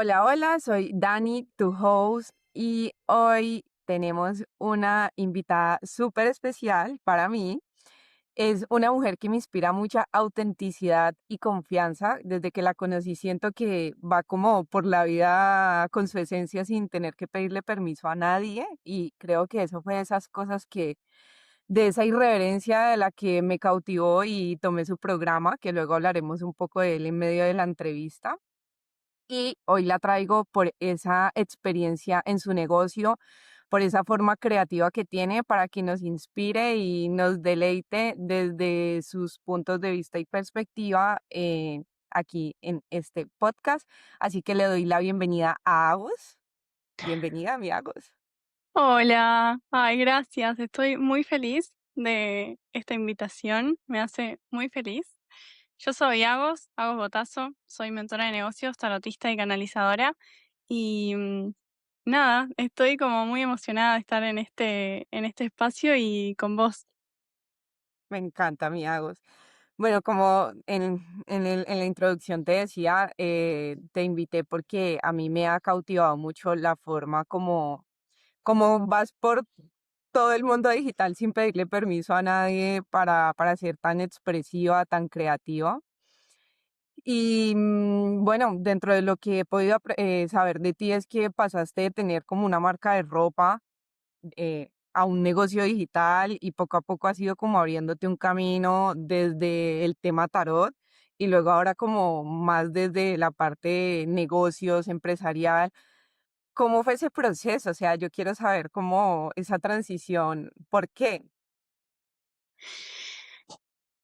Hola, hola, soy Dani, tu host, y hoy tenemos una invitada súper especial para mí. Es una mujer que me inspira mucha autenticidad y confianza. Desde que la conocí, siento que va como por la vida con su esencia sin tener que pedirle permiso a nadie. Y creo que eso fue de esas cosas de esa irreverencia de la que me cautivó y tomé su programa, que luego hablaremos un poco de él en medio de la entrevista. Y hoy la traigo por esa experiencia en su negocio, por esa forma creativa que tiene para que nos inspire y nos deleite desde sus puntos de vista y perspectiva aquí en este podcast. Así que le doy la bienvenida a Agus. Bienvenida, mi Agus. Hola, ay, gracias. Estoy muy feliz de esta invitación. Me hace muy feliz. Yo soy Agos Botazo, soy mentora de negocios, tarotista y canalizadora. Y nada, estoy como muy emocionada de estar en este espacio y con vos. Me encanta, mi Agus. Bueno, como en la introducción te decía, te invité porque a mí me ha cautivado mucho la forma como vas por todo el mundo digital sin pedirle permiso a nadie para ser tan expresiva, tan creativa. Y bueno, dentro de lo que he podido saber de ti es que pasaste de tener como una marca de ropa a un negocio digital y poco a poco has ido como abriéndote un camino desde el tema tarot y luego ahora como más desde la parte de negocios, empresarial. ¿Cómo fue ese proceso? O sea, yo quiero saber cómo esa transición, ¿por qué?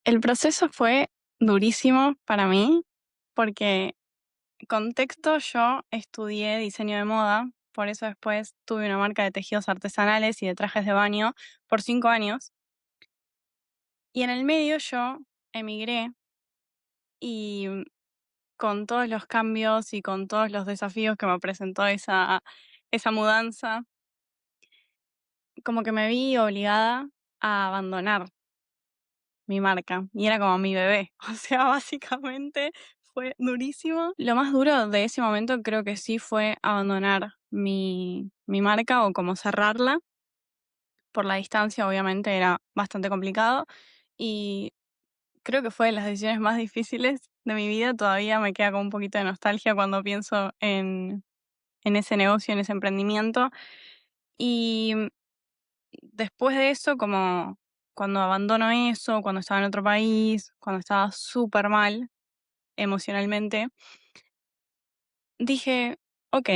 El proceso fue durísimo para mí porque, contexto, yo estudié diseño de moda, por eso después tuve una marca de tejidos artesanales y de trajes de baño por 5 años. Y en el medio yo emigré y con todos los cambios y con todos los desafíos que me presentó esa mudanza, como que me vi obligada a abandonar mi marca y era como mi bebé. O sea, básicamente fue durísimo. Lo más duro de ese momento creo que sí fue abandonar mi marca o como cerrarla. Por la distancia, obviamente, era bastante complicado. Y creo que fue de las decisiones más difíciles de mi vida. Todavía me queda con un poquito de nostalgia cuando pienso en ese negocio, en ese emprendimiento. Y después de eso, como cuando abandono eso, cuando estaba en otro país, cuando estaba súper mal emocionalmente, dije, ok,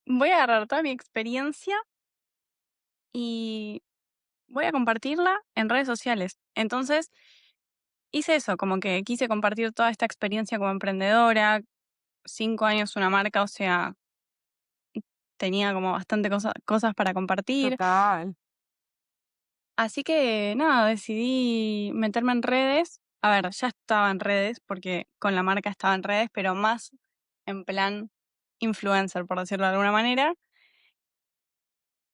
voy a agarrar toda mi experiencia y voy a compartirla en redes sociales. Entonces, hice eso, como que quise compartir toda esta experiencia como emprendedora, 5 años una marca, o sea, tenía como bastante cosas para compartir. Total. Así que nada, decidí meterme en redes. A ver, ya estaba en redes porque con la marca estaba en redes, pero más en plan influencer, por decirlo de alguna manera.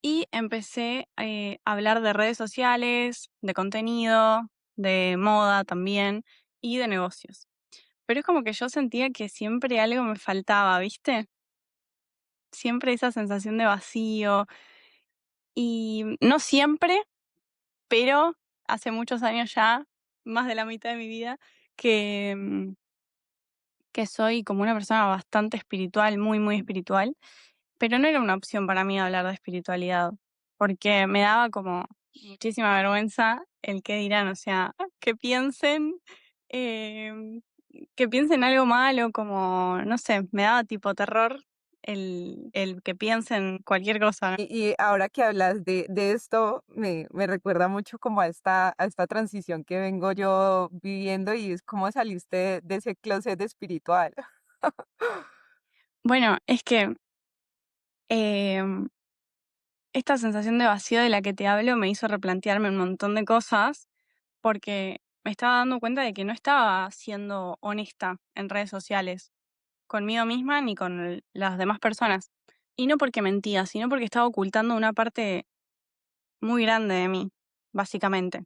Y empecé a hablar de redes sociales, de contenido, de moda también y de negocios. Pero es como que yo sentía que siempre algo me faltaba, ¿viste? Siempre esa sensación de vacío. Y no siempre, pero hace muchos años ya, más de la mitad de mi vida, que, que soy como una persona bastante espiritual, muy, muy espiritual, pero no era una opción para mí hablar de espiritualidad, porque me daba como muchísima vergüenza el qué dirán, o sea, que piensen, em, que piensen algo malo, como, no sé, me daba tipo terror el que piensen cualquier cosa. Y ahora que hablas de esto, me recuerda mucho como a esta transición que vengo yo viviendo y es cómo saliste de ese closet espiritual. Bueno, es que em, esta sensación de vacío de la que te hablo me hizo replantearme un montón de cosas porque me estaba dando cuenta de que no estaba siendo honesta en redes sociales conmigo misma ni con las demás personas. Y no porque mentía, sino porque estaba ocultando una parte muy grande de mí, básicamente.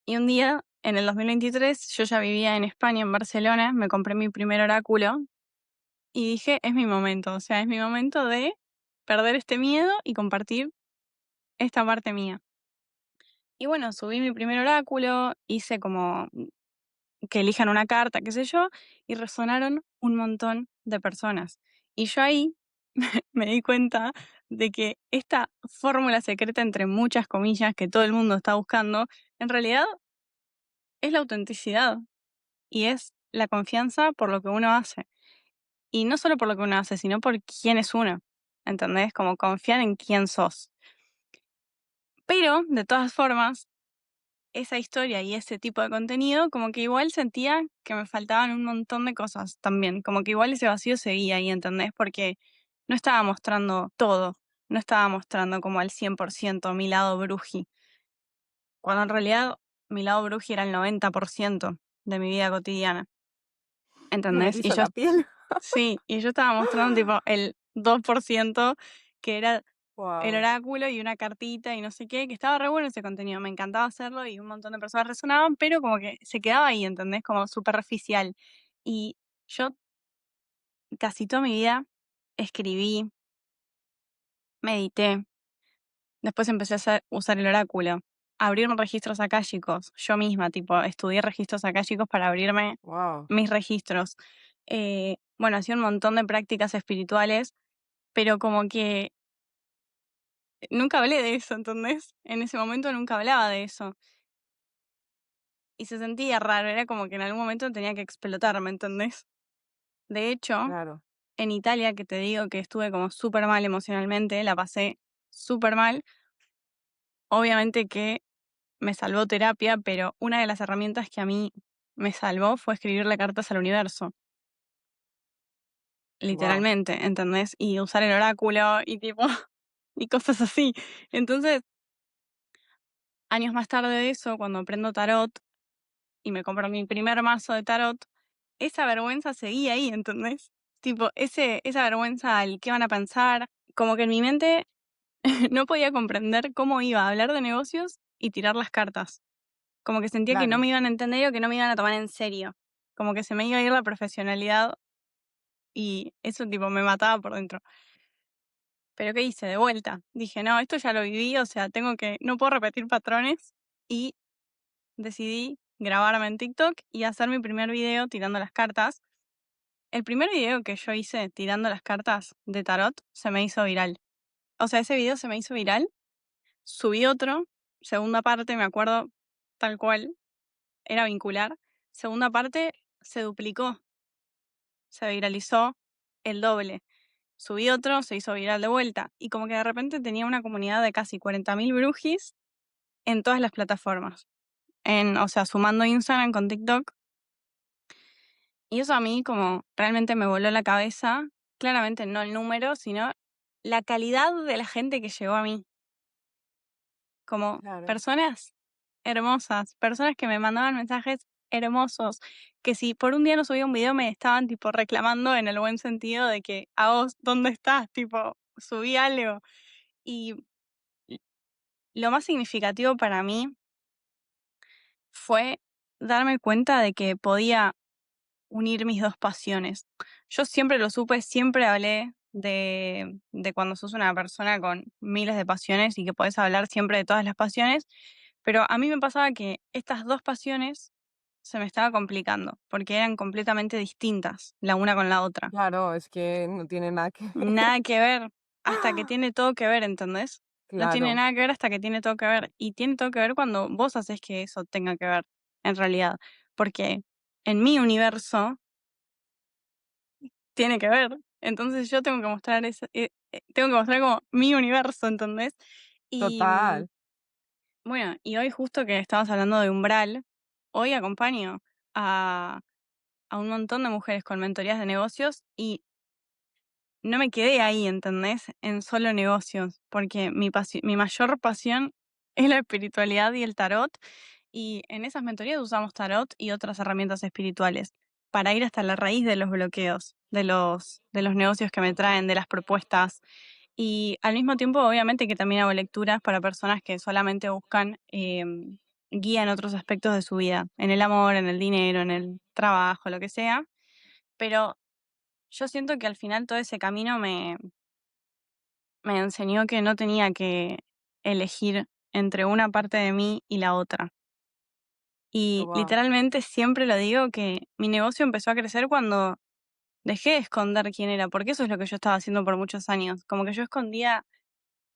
Y un día, en el 2023, yo ya vivía en España, en Barcelona, me compré mi primer oráculo y dije, es mi momento, o sea, es mi momento de perder este miedo y compartir esta parte mía. Y bueno, subí mi primer oráculo, hice como que elijan una carta, qué sé yo, y resonaron un montón de personas. Y yo ahí me di cuenta de que esta fórmula secreta, entre muchas comillas, que todo el mundo está buscando, en realidad es la autenticidad y es la confianza por lo que uno hace. Y no solo por lo que uno hace, sino por quién es uno. ¿Entendés? Como confiar en quién sos. Pero, de todas formas, esa historia y ese tipo de contenido, como que igual sentía que me faltaban un montón de cosas también. Como que igual ese vacío seguía ahí, ¿entendés? Porque no estaba mostrando todo. No estaba mostrando como al 100% mi lado bruji. Cuando en realidad mi lado bruji era el 90% de mi vida cotidiana. Me ¿Entendés? erizó la piel. Sí, y yo estaba mostrando tipo el 2% que era el Wow, oráculo y una cartita y no sé qué, que estaba re bueno ese contenido, me encantaba hacerlo y un montón de personas resonaban, pero como que se quedaba ahí, ¿entendés? Como superficial. Y yo casi toda mi vida escribí, medité, después empecé a usar el oráculo, abrirme registros akáshicos, yo misma, tipo, estudié registros akáshicos para abrirme wow, mis registros. Bueno, hacía un montón de prácticas espirituales, pero como que nunca hablé de eso, ¿entendés? En ese momento nunca hablaba de eso. Y se sentía raro, era como que en algún momento tenía que explotar, ¿me entendés? De hecho, claro, en Italia, que te digo que estuve como súper mal emocionalmente, la pasé súper mal, obviamente que me salvó terapia, pero una de las herramientas que a mí me salvó fue escribirle cartas al universo, wow, literalmente, ¿entendés? Y usar el oráculo y tipo, y cosas así. Entonces, años más tarde de eso, cuando aprendo tarot y me compro mi primer mazo de tarot, esa vergüenza seguía ahí, ¿entendés? Tipo, esa vergüenza al qué van a pensar, como que en mi mente no podía comprender cómo iba a hablar de negocios y tirar las cartas. Como que sentía que no claro, me iban a entender o que no me iban a tomar en serio. Como que se me iba a ir la profesionalidad y eso tipo me mataba por dentro. Pero ¿qué hice? De vuelta. Dije, no, esto ya lo viví, o sea, no puedo repetir patrones y decidí grabarme en TikTok y hacer mi primer video tirando las cartas. El primer video que yo hice tirando las cartas de tarot se me hizo viral. O sea, ese video se me hizo viral. Subí otro, segunda parte, me acuerdo tal cual, era vincular. Segunda parte se duplicó, se viralizó el doble. Subí otro, se hizo viral de vuelta. Y como que de repente tenía una comunidad de casi 40.000 brujis en todas las plataformas. O sea, sumando Instagram con TikTok. Y eso a mí como realmente me voló la cabeza, claramente no el número, sino la calidad de la gente que llegó a mí, como claro. personas hermosas, personas que me mandaban mensajes hermosos, que si por un día no subía un video me estaban tipo reclamando en el buen sentido de que a vos, ¿dónde estás? Tipo, subí algo. Y lo más significativo para mí fue darme cuenta de que podía unir mis 2 pasiones. Yo siempre lo supe, siempre hablé de cuando sos una persona con miles de pasiones y que podés hablar siempre de todas las pasiones, pero a mí me pasaba que estas 2 pasiones se me estaba complicando, porque eran completamente distintas la una con la otra. Claro, es que no tiene nada que ver. Nada que ver, hasta que tiene todo que ver, ¿entendés? No tiene Claro, nada que ver hasta que tiene todo que ver, y tiene todo que ver cuando vos haces que eso tenga que ver, en realidad, porque en mi universo tiene que ver. Entonces yo tengo que mostrar tengo que mostrar como mi universo, ¿entendés? Y total. bueno, y hoy justo que estabas hablando de umbral, hoy acompaño a, a un montón de mujeres con mentorías de negocios y no me quedé ahí, ¿entendés? En solo negocios, porque mi mayor pasión es la espiritualidad y el tarot, y en esas mentorías usamos tarot y otras herramientas espirituales para ir hasta la raíz de los bloqueos, de los negocios que me traen, de las propuestas. Y al mismo tiempo, obviamente que también hago lecturas para personas que solamente buscan guía en otros aspectos de su vida, en el amor, en el dinero, en el trabajo, lo que sea. Pero yo siento que al final todo ese camino me enseñó que no tenía que elegir entre una parte de mí y la otra. Y Wow, literalmente siempre lo digo que mi negocio empezó a crecer cuando dejé de esconder quién era, porque eso es lo que yo estaba haciendo por muchos años. Como que yo escondía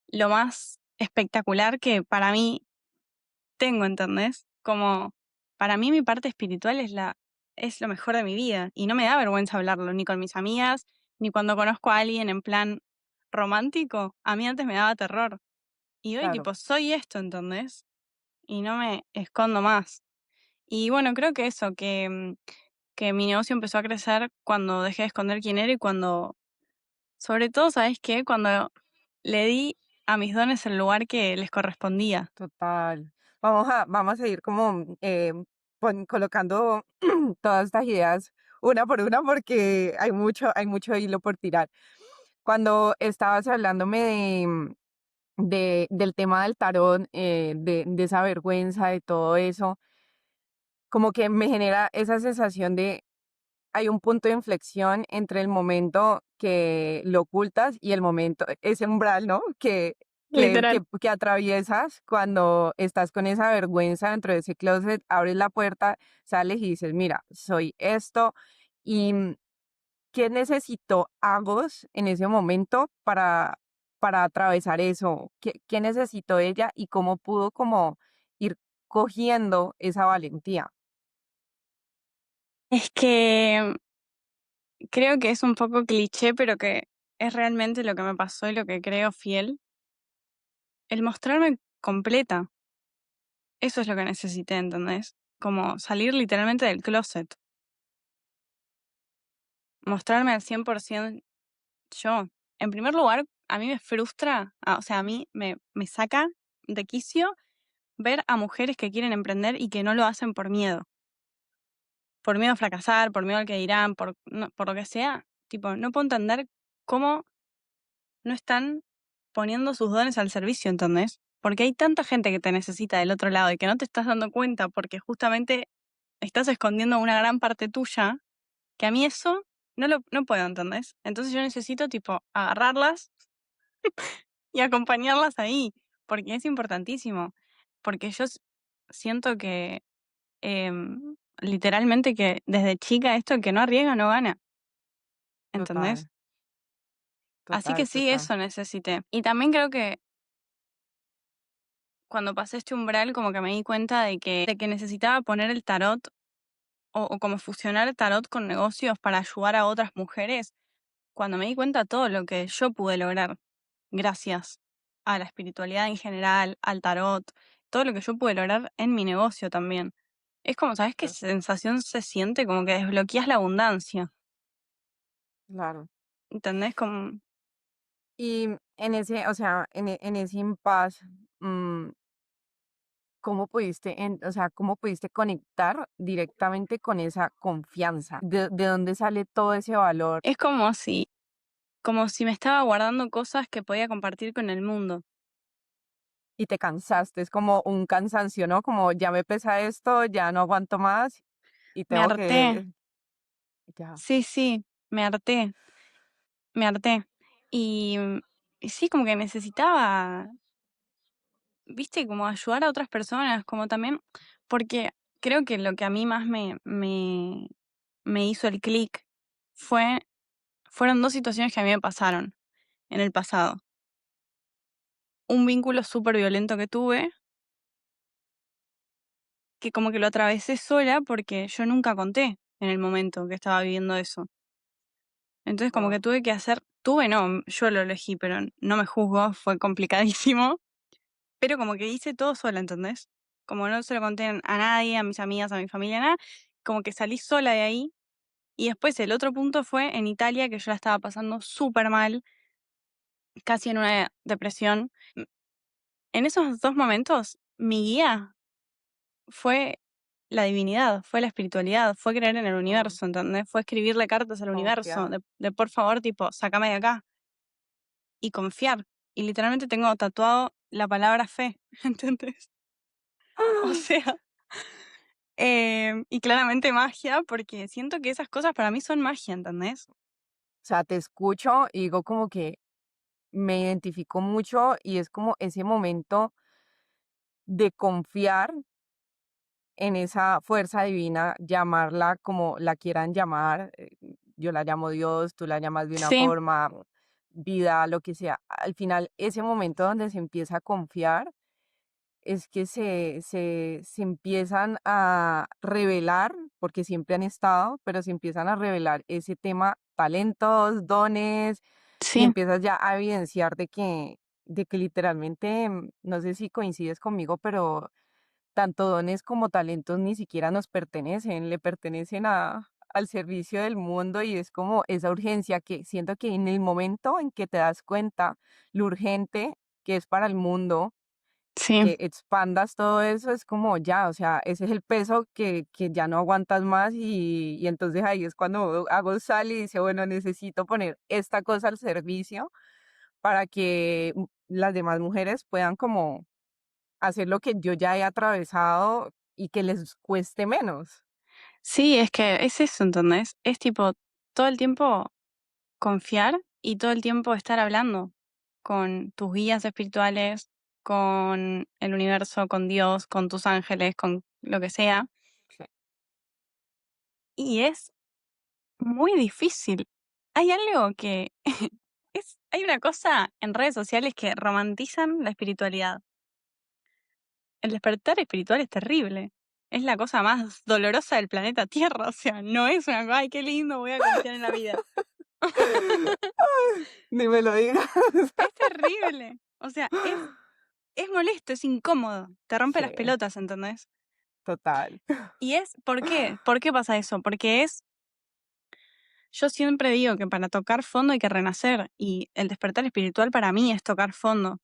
lo más espectacular que para mí tengo, ¿entendés? Como para mí mi parte espiritual es lo mejor de mi vida y no me da vergüenza hablarlo, ni con mis amigas, ni cuando conozco a alguien en plan romántico. A mí antes me daba terror. Y hoy claro, tipo soy esto, ¿entendés? Y no me escondo más. Y bueno, creo que eso, que mi negocio empezó a crecer cuando dejé de esconder quién era y cuando, sobre todo, ¿sabes qué? Cuando le di a mis dones el lugar que les correspondía. total. Vamos a ir como colocando todas estas ideas una por una porque hay mucho hilo por tirar. Cuando estabas hablándome del tema del tarot, de esa vergüenza, de todo eso, como que me genera esa sensación de hay un punto de inflexión entre el momento que lo ocultas y el momento, ese umbral, ¿no? Literal. Que atraviesas cuando estás con esa vergüenza dentro de ese closet, abres la puerta, sales y dices, mira, soy esto. ¿Y qué necesitó Agos en ese momento para atravesar eso? ¿Qué necesitó ella y cómo pudo como ir cogiendo esa valentía? Es que creo que es un poco cliché, pero que es realmente lo que me pasó y lo que creo fiel. El mostrarme completa. Eso es lo que necesité, ¿entendés? Como salir literalmente del closet. Mostrarme al 100% yo. En primer lugar, a mí me frustra, o sea, a mí me saca de quicio ver a mujeres que quieren emprender y que no lo hacen por miedo. Por miedo a fracasar, por miedo al que dirán, por lo que sea. Tipo, no puedo entender cómo no están poniendo sus dones al servicio, ¿entendés? Porque hay tanta gente que te necesita del otro lado y que no te estás dando cuenta porque justamente estás escondiendo una gran parte tuya, que a mí eso no puedo, ¿entendés? Entonces yo necesito, tipo, agarrarlas y acompañarlas ahí, porque es importantísimo. Porque siento que literalmente que desde chica esto, el que no arriesga no gana, ¿entendés? Total, Así que total, sí, total. eso necesité. Y también creo que cuando pasé este umbral, como que me di cuenta de que necesitaba poner el tarot o como fusionar el tarot con negocios para ayudar a otras mujeres, cuando me di cuenta todo lo que yo pude lograr gracias a la espiritualidad en general, al tarot, todo lo que yo pude lograr en mi negocio también. Es como, ¿sabes qué sensación se siente? Como que desbloqueas la abundancia, Claro. ¿entendés? Como, Y en ese, o sea, en ese impasse, mm, ¿cómo pudiste, o sea, cómo pudiste conectar directamente con esa confianza? De dónde sale todo ese valor? es como si me estaba guardando cosas que podía compartir con el mundo. Y te cansaste, es como un cansancio, ¿no? Como ya me pesa esto, ya no aguanto más y Me tengo harté, que, ya, sí, sí, me harté. Y, y sí, como que necesitaba, viste, como ayudar a otras personas, como también, porque creo que lo que a mí más me hizo el clic fue, fueron dos situaciones que a mí me pasaron en el pasado. Un vínculo súper violento que tuve, que como que lo atravesé sola porque yo nunca conté en el momento que estaba viviendo eso. Entonces como que wow. tuve que tuve no, yo lo elegí, pero no me juzgo, fue complicadísimo, pero como que hice todo sola, ¿entendés? Como no se lo conté a nadie, a mis amigas, a mi familia, nada, como que salí sola de ahí. Y después el otro punto fue en Italia, que yo la estaba pasando súper mal, casi en una depresión. En esos dos momentos, mi guía fue la divinidad, fue la espiritualidad, fue creer en el Oh, universo, ¿entendés? Fue escribirle cartas al universo, confiar. de por favor, tipo, sácame de acá y confiar. Y literalmente tengo tatuado la palabra fe, ¿entendés? O sea, y claramente magia, porque siento que esas cosas para mí son magia, ¿entendés? O sea, te escucho y digo como que me identifico mucho y es como ese momento de confiar en esa fuerza divina, llamarla como la quieran llamar. Yo la llamo Dios, tú la llamas de una Sí, forma, vida, lo que sea. Al final, ese momento donde se empieza a confiar es que se empiezan a revelar, porque siempre han estado, pero se empiezan a revelar ese tema, talentos, dones, y sí, empiezas ya a evidenciar de que literalmente, no sé si coincides conmigo, pero tanto dones como talentos ni siquiera nos pertenecen, le pertenecen al servicio del mundo y es como esa urgencia que siento que en el momento en que te das cuenta lo urgente que es para el mundo, sí. que expandas todo eso, es como ya, o sea, ese es el peso que ya no aguantas más y entonces ahí es cuando hago sal y dice, bueno, necesito poner esta cosa al servicio para que las demás mujeres puedan como hacer lo que yo ya he atravesado y que les cueste menos. Sí, es que es eso, ¿entendés? Es tipo todo el tiempo confiar y todo el tiempo estar hablando con tus guías espirituales, con el universo, con Dios, con tus ángeles, con lo que sea. Sí. Y es muy difícil. Hay algo que hay una cosa en redes sociales que romantizan la espiritualidad. El despertar espiritual es terrible. Es la cosa más dolorosa del planeta Tierra. O sea, no es una cosa, ay, qué lindo, voy a confiar en la vida. Ni me lo digas. Es terrible. O sea, es molesto, es incómodo. Te rompe Sí, las pelotas, ¿entendés? total. Y es, ¿por qué? ¿Por qué pasa eso? Porque yo siempre digo que para tocar fondo hay que renacer. Y el despertar espiritual para mí es tocar fondo.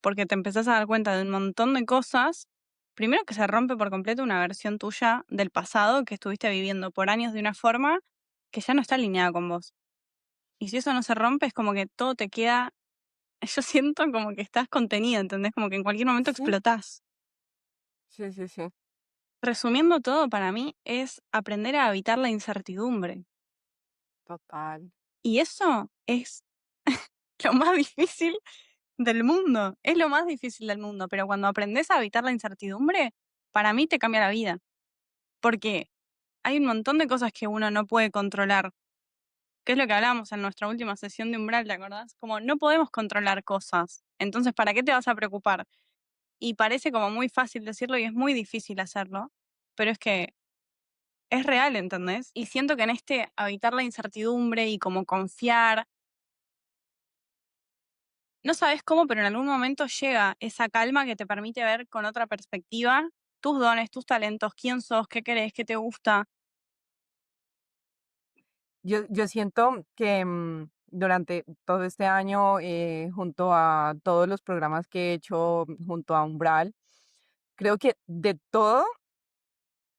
Porque te empezás a dar cuenta de un montón de cosas. Primero que se rompe por completo una versión tuya del pasado que estuviste viviendo por años de una forma que ya no está alineada con vos. Y si eso no se rompe, es como que todo te queda, yo siento como que estás contenido, ¿entendés? Como que en cualquier momento Sí, explotás. sí, sí, sí, Resumiendo todo, para mí es aprender a evitar la incertidumbre. total. Y eso es lo más difícil del mundo. Es lo más difícil del mundo. Pero cuando aprendes a evitar la incertidumbre, para mí te cambia la vida. Porque hay un montón de cosas que uno no puede controlar. Que es lo que hablábamos en nuestra última sesión de Umbral, ¿te acordás? Como no podemos controlar cosas. Entonces, ¿para qué te vas a preocupar? Y parece como muy fácil decirlo y es muy difícil hacerlo. Pero es que es real, ¿entendés? Y siento que en este habitar la incertidumbre y como confiar, no sabes cómo, pero en algún momento llega esa calma que te permite ver con otra perspectiva tus dones, tus talentos, quién sos, qué querés, qué te gusta. Yo siento que durante todo este año, junto a todos los programas que he hecho, junto a Umbral, creo que de todo,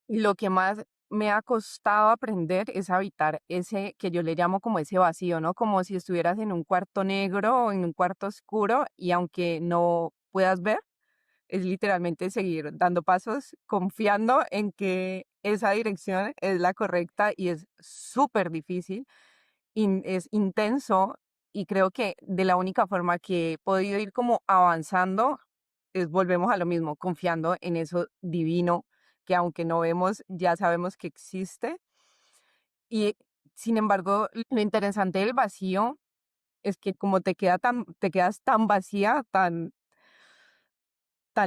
lo que más me ha costado aprender es habitar ese que yo le llamo como ese vacío, ¿no? Como si estuvieras en un cuarto negro o en un cuarto oscuro y aunque no puedas ver, es literalmente seguir dando pasos, confiando en que esa dirección es la correcta y es súper difícil, es intenso y creo que de la única forma que he podido ir como avanzando es volvemos a lo mismo, confiando en eso divino que aunque no vemos, ya sabemos que existe. Y sin embargo, lo interesante del vacío es que como te quedas tan vacía, tan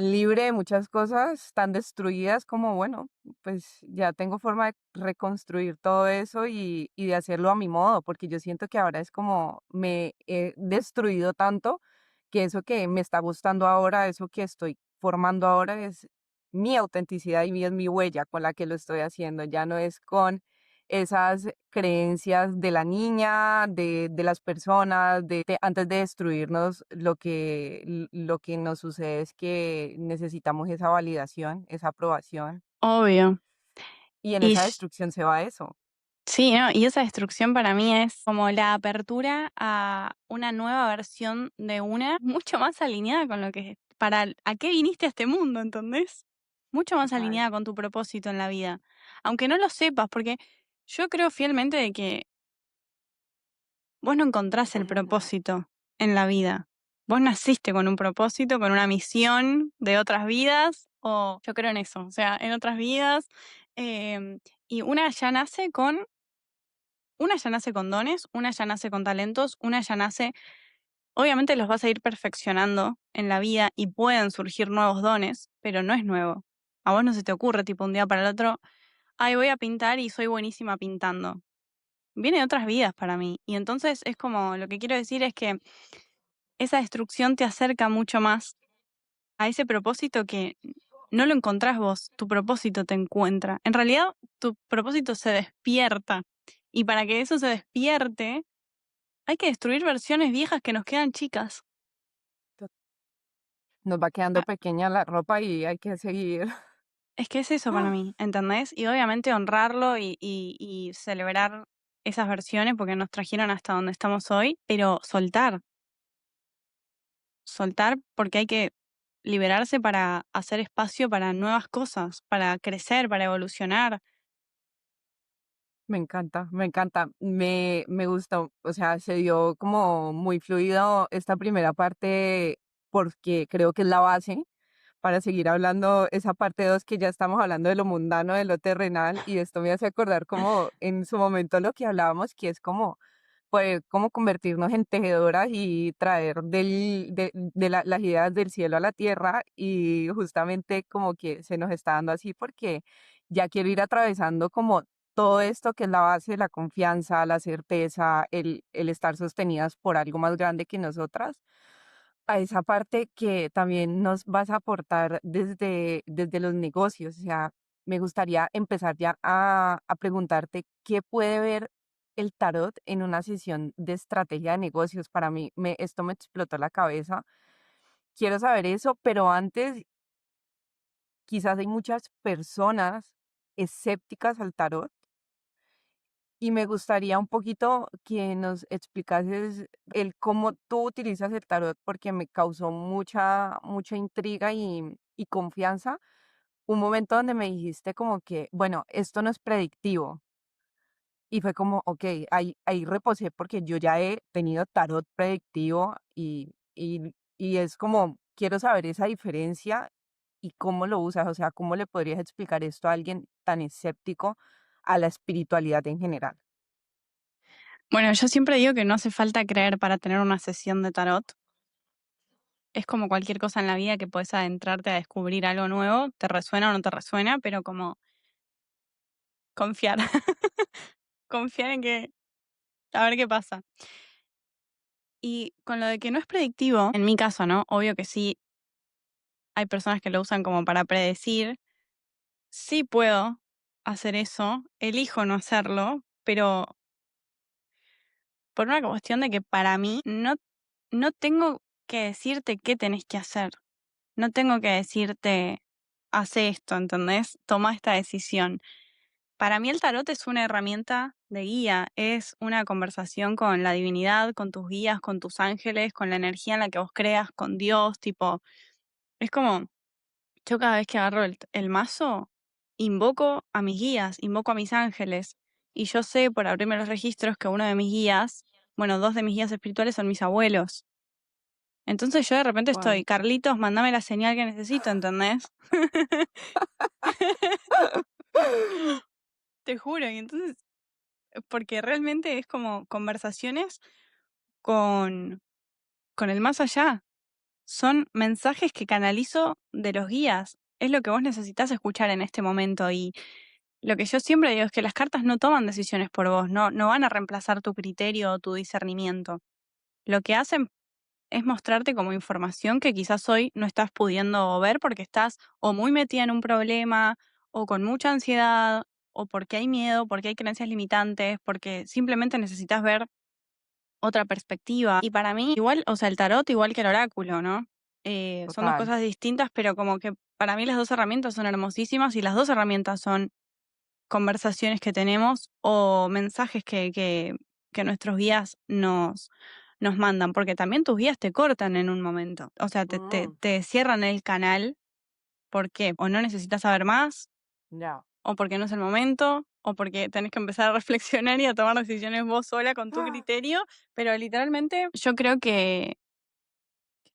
libre de muchas cosas, tan destruidas como, bueno, pues ya tengo forma de reconstruir todo eso y de hacerlo a mi modo, porque yo siento que ahora es como me he destruido tanto que eso que me está gustando ahora, eso que estoy formando ahora es mi autenticidad y es mi huella con la que lo estoy haciendo, ya no es con esas creencias de la niña, de las personas, antes de destruirnos, lo que nos sucede es que necesitamos esa validación, esa aprobación, Obvio. y en Y esa destrucción se va eso. sí, ¿no? Y esa destrucción para mí es como la apertura a una nueva versión de una mucho más alineada con lo que a qué viniste a este mundo, ¿entendés? Mucho más Total. alineada con tu propósito en la vida. Aunque no lo sepas, porque yo creo fielmente de que vos no encontrás el propósito en la vida. Vos naciste con un propósito, con una misión de otras vidas, o yo creo en eso, o sea, en otras vidas, y una ya nace con dones, una ya nace con talentos, una ya nace, obviamente los vas a ir perfeccionando en la vida y pueden surgir nuevos dones, pero no es nuevo. A vos no se te ocurre tipo un día para el otro, ay, voy a pintar y soy buenísima pintando. Viene de otras vidas para mí. Y entonces es como, lo que quiero decir es que esa destrucción te acerca mucho más a ese propósito que no lo encontrás vos, tu propósito te encuentra. En realidad, tu propósito se despierta. Y para que eso se despierte, hay que destruir versiones viejas que nos quedan chicas. Nos va quedando Ah, pequeña la ropa y hay que seguir. es que es eso para mí, ¿entendés? Y obviamente honrarlo y celebrar esas versiones porque nos trajeron hasta donde estamos hoy, pero soltar porque hay que liberarse para hacer espacio para nuevas cosas, para crecer, para evolucionar. Me encanta, me encanta. Me gustó, o sea, se dio como muy fluido esta primera parte porque creo que es la base para seguir hablando esa parte 2 que ya estamos hablando de lo mundano, de lo terrenal, y esto me hace acordar como en su momento lo que hablábamos, que es como poder como convertirnos en tejedoras y traer las ideas del cielo a la tierra y justamente como que se nos está dando así porque ya quiero ir atravesando como todo esto que es la base de la confianza, la certeza, el estar sostenidas por algo más grande que nosotras a esa parte que también nos vas a aportar desde los negocios. O sea, me gustaría empezar ya a preguntarte qué puede ver el tarot en una sesión de estrategia de negocios. Para mí, esto me explotó la cabeza. Quiero saber eso, pero antes, quizás hay muchas personas escépticas al tarot y me gustaría un poquito que nos explicases el cómo tú utilizas el tarot, porque me causó mucha intriga y confianza. Un momento donde me dijiste como que, bueno, esto no es predictivo. Y fue como, ok, ahí reposé porque yo ya he tenido tarot predictivo y es como, quiero saber esa diferencia y cómo lo usas, o sea, cómo le podrías explicar esto a alguien tan escéptico a la espiritualidad en general. Bueno, yo siempre digo que no hace falta creer para tener una sesión de tarot. Es como cualquier cosa en la vida que puedes adentrarte a descubrir algo nuevo, te resuena o no te resuena, pero como confiar, confiar en que a ver qué pasa. Y con lo de que no es predictivo, en mi caso, ¿no? Obvio que sí, hay personas que lo usan como para predecir. Sí puedo hacer eso, elijo no hacerlo, pero por una cuestión de que para mí no tengo que decirte qué tenés que hacer. No tengo que decirte, hace esto, ¿entendés? Toma esta decisión. Para mí el tarot es una herramienta de guía, es una conversación con la divinidad, con tus guías, con tus ángeles, con la energía en la que vos creas, con Dios, tipo, es como, yo cada vez que agarro el mazo, invoco a mis guías, invoco a mis ángeles, y yo sé por abrirme los registros que uno de mis guías, bueno, dos de mis guías espirituales son mis abuelos. Entonces yo de repente Wow. estoy, Carlitos, mandame la señal que necesito, ¿entendés? Te juro, y entonces, porque realmente es como conversaciones con, con el más allá. Son mensajes que canalizo de los guías. Es lo que vos necesitas escuchar en este momento. Y lo que yo siempre digo es que las cartas no toman decisiones por vos, no van a reemplazar tu criterio o tu discernimiento. Lo que hacen es mostrarte como información que quizás hoy no estás pudiendo ver porque estás o muy metida en un problema o con mucha ansiedad o porque hay miedo, porque hay creencias limitantes, porque simplemente necesitas ver otra perspectiva. Y para mí, igual, o sea, el tarot igual que el oráculo, ¿no? Son dos Total. cosas distintas, pero como que para mí las dos herramientas son hermosísimas y las dos herramientas son conversaciones que tenemos o mensajes que nuestros guías nos mandan, porque también tus guías te cortan en un momento, o sea, Mm, te cierran el canal, ¿por qué? O no necesitas saber más, ya. o porque no es el momento, o porque tenés que empezar a reflexionar y a tomar decisiones vos sola con tu criterio, pero literalmente yo creo que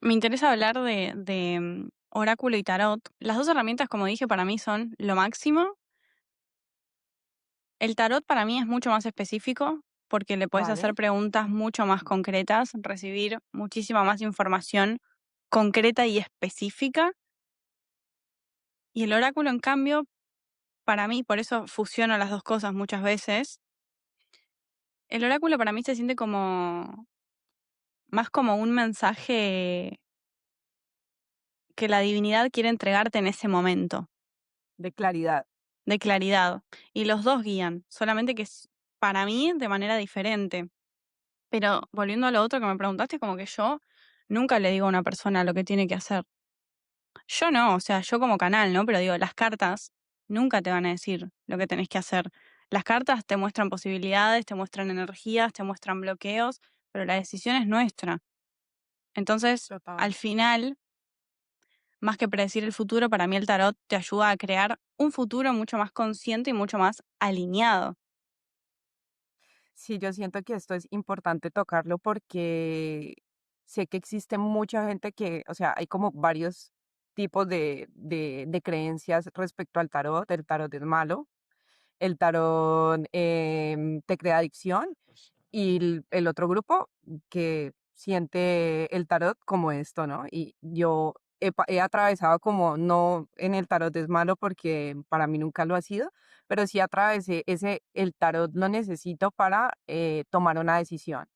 me interesa hablar de oráculo y tarot. Las 2 herramientas, como dije, para mí son lo máximo. El tarot para mí es mucho más específico, porque le puedes hacer Vale, preguntas mucho más concretas, recibir muchísima más información concreta y específica. Y el oráculo, en cambio, para mí, por eso fusiono las 2 cosas muchas veces, el oráculo para mí se siente como más como un mensaje que la divinidad quiere entregarte en ese momento, de claridad. de claridad. Y los 2 guían, solamente que es para mí de manera diferente. Pero volviendo a lo otro que me preguntaste, como que yo nunca le digo a una persona lo que tiene que hacer. Yo no, o sea, yo como canal, ¿no? Pero digo, las cartas nunca te van a decir lo que tenés que hacer. Las cartas te muestran posibilidades, te muestran energías, te muestran bloqueos, pero la decisión es nuestra. Entonces, Total. al final, más que predecir el futuro, para mí el tarot te ayuda a crear un futuro mucho más consciente y mucho más alineado. Sí, yo siento que esto es importante tocarlo porque sé que existe mucha gente que, o sea, hay como varios tipos de creencias respecto al tarot. El tarot es malo, el tarot te crea adicción y el otro grupo que siente el tarot como esto, ¿no? Y yo he atravesado como, no en el tarot es malo porque para mí nunca lo ha sido, pero sí atravesé el tarot lo necesito para tomar una decisión.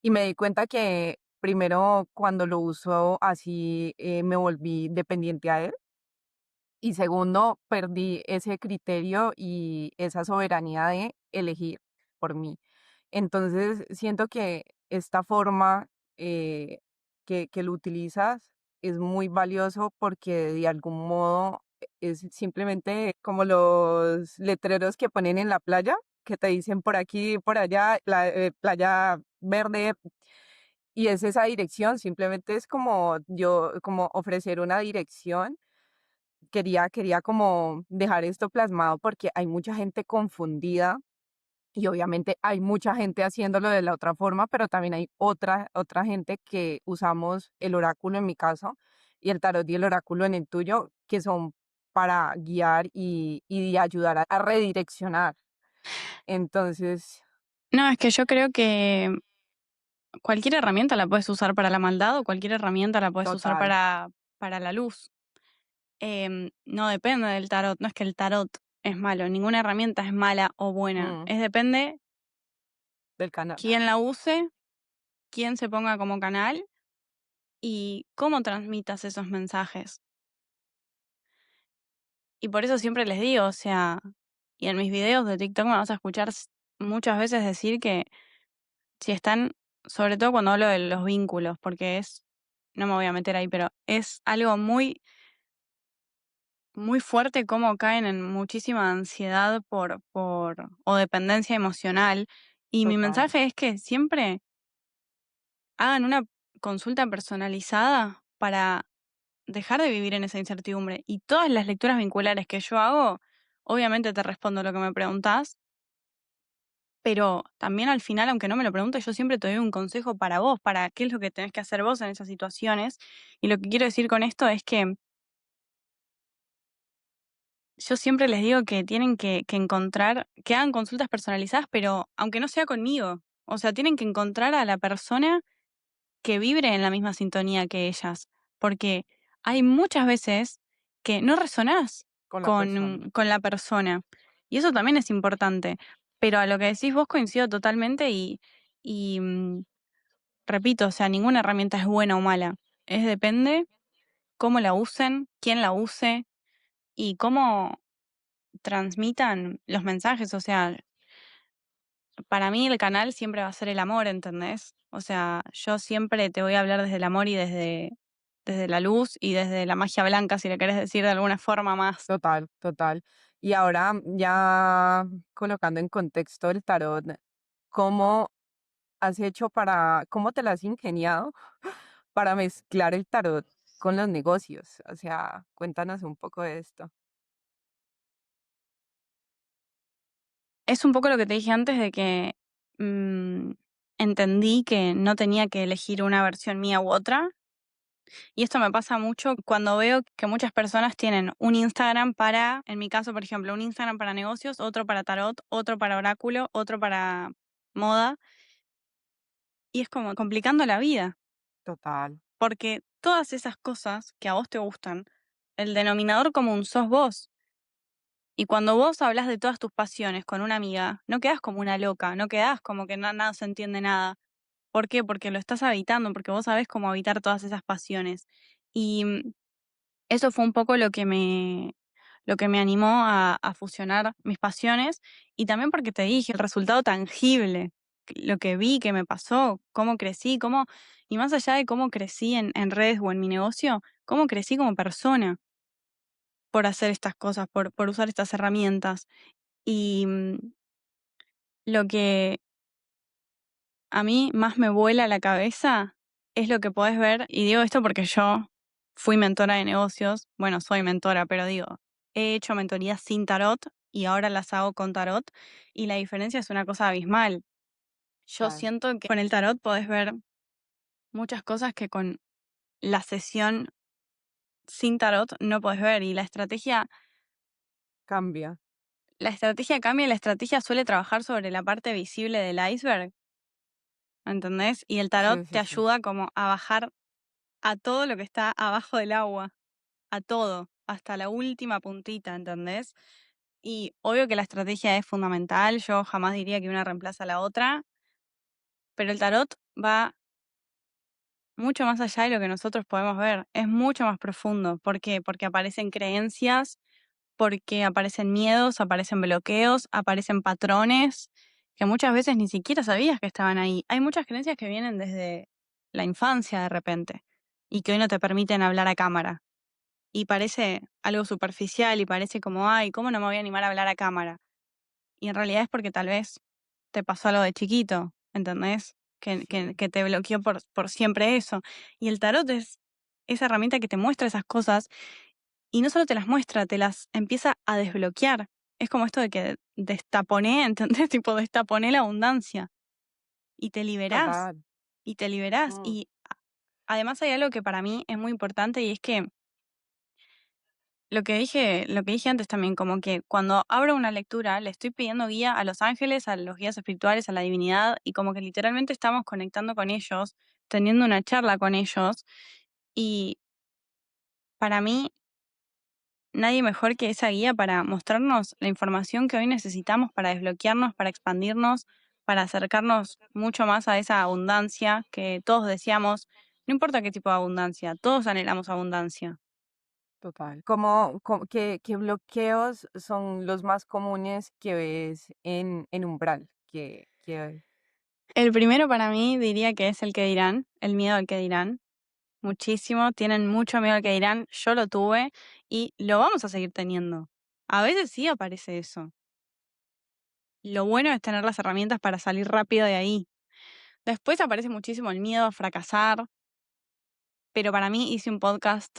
Y me di cuenta que primero cuando lo uso así me volví dependiente a él y segundo perdí ese criterio y esa soberanía de elegir por mí. Entonces, siento que esta forma que lo utilizas es muy valioso porque de algún modo es simplemente como los letreros que ponen en la playa, que te dicen por aquí, por allá, playa verde, y es esa dirección, simplemente es como yo, como ofrecer una dirección. Quería como dejar esto plasmado porque hay mucha gente confundida y obviamente hay mucha gente haciéndolo de la otra forma, pero también hay otra gente que usamos el oráculo en mi caso y el tarot y el oráculo en el tuyo, que son para guiar y ayudar a redireccionar. Entonces, No, es que yo creo que cualquier herramienta la puedes usar para la maldad o cualquier herramienta la puedes usar total, para la luz. No depende del tarot, no es que el tarot es malo, ninguna herramienta es mala o buena, mm, es depende del canal. quién la use, quién se ponga como canal y cómo transmitas esos mensajes. Y por eso siempre les digo, o sea, y en mis videos de TikTok me vas a escuchar muchas veces decir que si están, sobre todo cuando hablo de los vínculos, porque no me voy a meter ahí, pero es algo muy, muy fuerte cómo caen en muchísima ansiedad o dependencia emocional. Y mi Total. mensaje es que siempre hagan una consulta personalizada para dejar de vivir en esa incertidumbre. Y todas las lecturas vinculares que yo hago, obviamente te respondo lo que me preguntás, pero también al final, aunque no me lo preguntes, yo siempre te doy un consejo para vos, para qué es lo que tenés que hacer vos en esas situaciones. Y lo que quiero decir con esto es que yo siempre les digo que tienen que encontrar, que hagan consultas personalizadas, pero aunque no sea conmigo. O sea, tienen que encontrar a la persona que vibre en la misma sintonía que ellas, porque hay muchas veces que no resonás Con la persona. con la persona, y eso también es importante. Pero a lo que decís vos coincido totalmente y repito, o sea, ninguna herramienta es buena o mala. Es depende cómo la usen, quién la use y cómo transmitan los mensajes. O sea, para mí el canal siempre va a ser el amor, ¿entendés? O sea, yo siempre te voy a hablar desde el amor y desde la luz y desde la magia blanca, si le querés decir de alguna forma más. Total, total. Y ahora ya colocando en contexto el tarot, ¿cómo has hecho cómo te la has ingeniado para mezclar el tarot con los negocios? O sea, cuéntanos un poco de esto. Es un poco lo que te dije antes de que mm, entendí que no tenía que elegir una versión mía u otra. Y esto me pasa mucho cuando veo que muchas personas tienen un Instagram para, en mi caso, por ejemplo, un Instagram para negocios, otro para tarot, otro para oráculo, otro para moda. Y es como complicando la vida, Total. porque todas esas cosas que a vos te gustan, el denominador común sos vos. Y cuando vos hablas de todas tus pasiones con una amiga, no quedás como una loca, no quedás como que nada se entiende nada. ¿Por qué? Porque lo estás habitando, porque vos sabés cómo habitar todas esas pasiones. Y eso fue un poco lo que me animó a fusionar mis pasiones y también porque te dije, el resultado tangible, lo que vi, que me pasó, cómo crecí, y más allá de cómo crecí en redes o en mi negocio, cómo crecí como persona por hacer estas cosas, por usar estas herramientas. Y lo que a mí más me vuela la cabeza es lo que podés ver, y digo esto porque yo fui mentora de negocios, bueno, soy mentora, pero digo, he hecho mentorías sin tarot y ahora las hago con tarot y la diferencia es una cosa abismal. Yo Claro. siento que con el tarot podés ver muchas cosas que con la sesión sin tarot no podés ver y Cambia. la estrategia cambia y la estrategia suele trabajar sobre la parte visible del iceberg, ¿entendés? Y el tarot Sí, te sí, sí. ayuda como a bajar a todo lo que está abajo del agua, a todo, hasta la última puntita, ¿entendés? Y obvio que la estrategia es fundamental, yo jamás diría que una reemplaza a la otra, pero el tarot va mucho más allá de lo que nosotros podemos ver, es mucho más profundo. ¿Por qué? Porque aparecen creencias, porque aparecen miedos, aparecen bloqueos, aparecen patrones que muchas veces ni siquiera sabías que estaban ahí. Hay muchas creencias que vienen desde la infancia de repente y que hoy no te permiten hablar a cámara. Y parece algo superficial y parece como, ay, ¿cómo no me voy a animar a hablar a cámara? Y en realidad es porque tal vez te pasó algo de chiquito, ¿entendés? Sí. Que te bloqueó por siempre eso. Y el tarot es esa herramienta que te muestra esas cosas y no solo te las muestra, te las empieza a desbloquear. Es como esto de que destaponé, ¿entendés? Tipo, destaponé la abundancia y te liberás, Total. y te liberás. Mm. Y además hay algo que para mí es muy importante y es que lo que dije antes también, como que cuando abro una lectura le estoy pidiendo guía a los ángeles, a los guías espirituales, a la divinidad, y como que literalmente estamos conectando con ellos, teniendo una charla con ellos, y para mí nadie mejor que esa guía para mostrarnos la información que hoy necesitamos para desbloquearnos, para expandirnos, para acercarnos mucho más a esa abundancia que todos deseamos. No importa qué tipo de abundancia, todos anhelamos abundancia. Total. ¿Qué bloqueos son los más comunes que ves en Umbral? El primero para mí diría que es el que dirán, el miedo al que dirán. Muchísimo, tienen mucho miedo al que dirán, yo lo tuve y lo vamos a seguir teniendo. A veces sí aparece eso. Lo bueno es tener las herramientas para salir rápido de ahí. Después aparece muchísimo el miedo a fracasar, pero para mí hice un podcast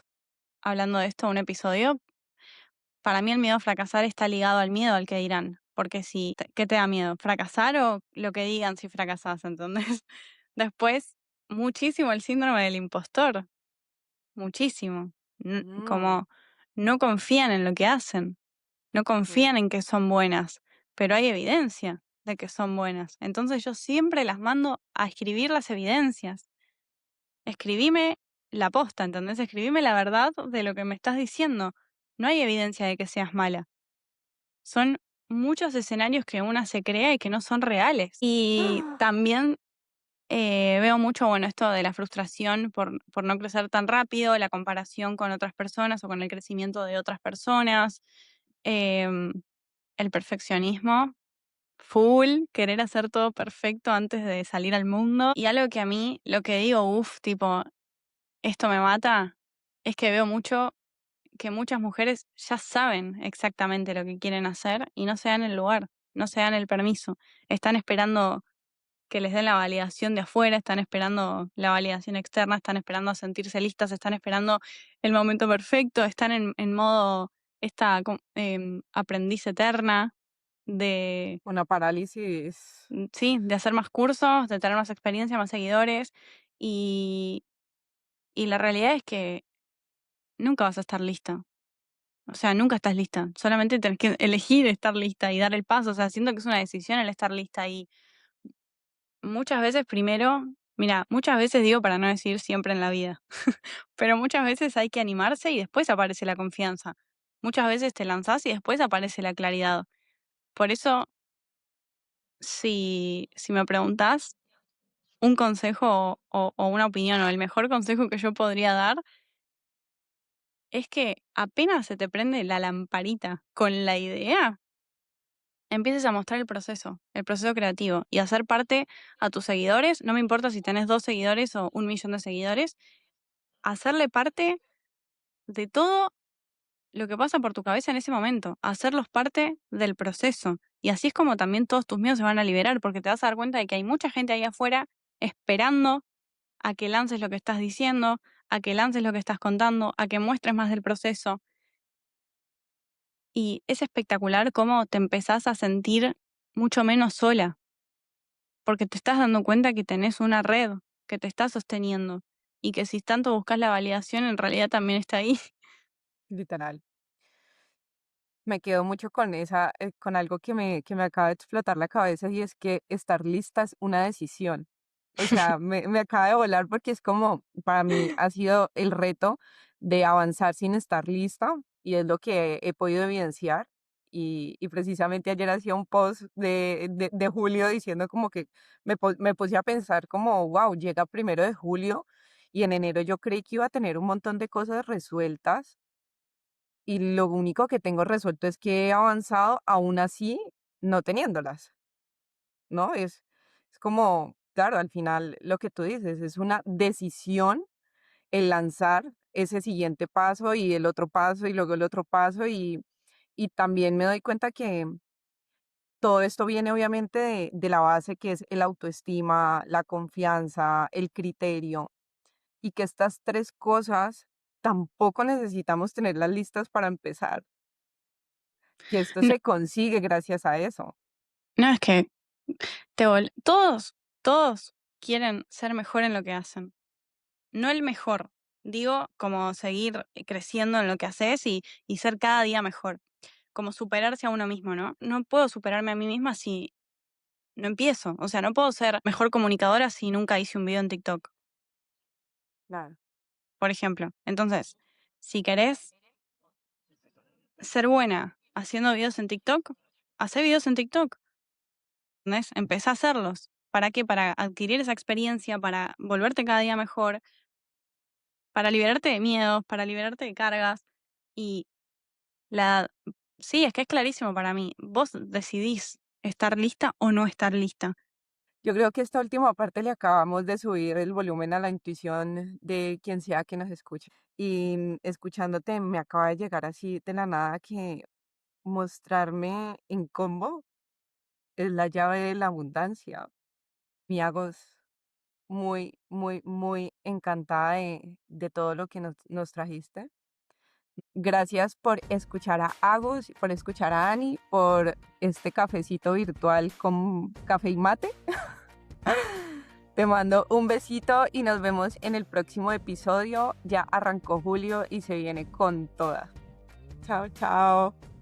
hablando de esto, un episodio. Para mí el miedo a fracasar está ligado al miedo al que dirán, porque si, ¿qué te da miedo? ¿Fracasar o lo que digan si fracasas? ¿Entendés? Después, muchísimo el síndrome del impostor, muchísimo. Mm, Como no confían en lo que hacen, no mm, confían en que son buenas, pero hay evidencia de que son buenas. Entonces yo siempre las mando a escribir las evidencias. Escribime la posta, ¿entendés? Escribime la verdad de lo que me estás diciendo. No hay evidencia de que seas mala. Son muchos escenarios que una se crea y que no son reales. Y también veo mucho, bueno, esto de la frustración por no crecer tan rápido, la comparación con otras personas o con el crecimiento de otras personas, em, el perfeccionismo, full, querer hacer todo perfecto antes de salir al mundo. Y algo que a mí, lo que digo, uff, tipo, esto me mata, es que veo mucho que muchas mujeres ya saben exactamente lo que quieren hacer y no se dan el lugar, no se dan el permiso. Están esperando que les den la validación de afuera, están esperando la validación externa, están esperando a sentirse listas, están esperando el momento perfecto, están en modo esta aprendiz eterna de, Una parálisis. sí, de hacer más cursos, de tener más experiencia, más seguidores. Y, y la realidad es que nunca vas a estar lista. O sea, nunca estás lista. Solamente tenés que elegir estar lista y dar el paso. O sea, siento que es una decisión el estar lista. Y muchas veces primero, mira, muchas veces digo para no decir siempre en la vida, pero muchas veces hay que animarse y después aparece la confianza. Muchas veces te lanzás y después aparece la claridad. Por eso, si me preguntás un consejo o una opinión o el mejor consejo que yo podría dar, es que apenas se te prende la lamparita con la idea, empieces a mostrar el proceso creativo y hacer parte a tus seguidores, no me importa si tenés 2 seguidores o 1 millón de seguidores, hacerle parte de todo lo que pasa por tu cabeza en ese momento, hacerlos parte del proceso. Y así es como también todos tus miedos se van a liberar, porque te vas a dar cuenta de que hay mucha gente ahí afuera esperando a que lances lo que estás diciendo, a que lances lo que estás contando, a que muestres más del proceso. Y es espectacular cómo te empezás a sentir mucho menos sola, porque te estás dando cuenta que tenés una red que te está sosteniendo y que si tanto buscas la validación, en realidad también está ahí. Literal. Me quedo mucho con con algo que me acaba de explotar la cabeza y es que estar lista es una decisión. O sea, me acaba de volar porque es como, para mí ha sido el reto de avanzar sin estar lista y es lo que he podido evidenciar. Y precisamente ayer hacía un post de julio diciendo como que me puse a pensar como, wow, llega 1 de julio y en enero yo creí que iba a tener un montón de cosas resueltas y lo único que tengo resuelto es que he avanzado aún así no teniéndolas, ¿no? Es como, claro, al final lo que tú dices es una decisión el lanzar ese siguiente paso y el otro paso y luego el otro paso y también me doy cuenta que todo esto viene obviamente de la base que es el autoestima, la confianza, el criterio y que estas 3 cosas tampoco necesitamos tenerlas listas para empezar. Que esto No, se consigue gracias a eso. no es que todos quieren ser mejor en lo que hacen. No el mejor, digo, como seguir creciendo en lo que haces y ser cada día mejor, como superarse a uno mismo, ¿no? No puedo superarme a mí misma si no empiezo, o sea, no puedo ser mejor comunicadora si nunca hice un video en TikTok, Claro. por ejemplo. Entonces, si querés ser buena haciendo videos en TikTok, hacé videos en TikTok, ¿entendés? Empezá a hacerlos. ¿Para qué? Para adquirir esa experiencia, para volverte cada día mejor, para liberarte de miedos, para liberarte de cargas. Y la sí, es que es clarísimo para mí. Vos decidís estar lista o no estar lista. Yo creo que esta última parte le acabamos de subir el volumen a la intuición de quien sea que nos escuche. Y escuchándote me acaba de llegar así de la nada que mostrarme en combo es la llave de la abundancia. Mi Agos, muy, muy, muy encantada de todo lo que nos trajiste. Gracias por escuchar a Agus, por escuchar a Ani, por este cafecito virtual con café y mate. Te mando un besito y nos vemos en el próximo episodio. Ya arrancó julio y se viene con toda. Chao, chao.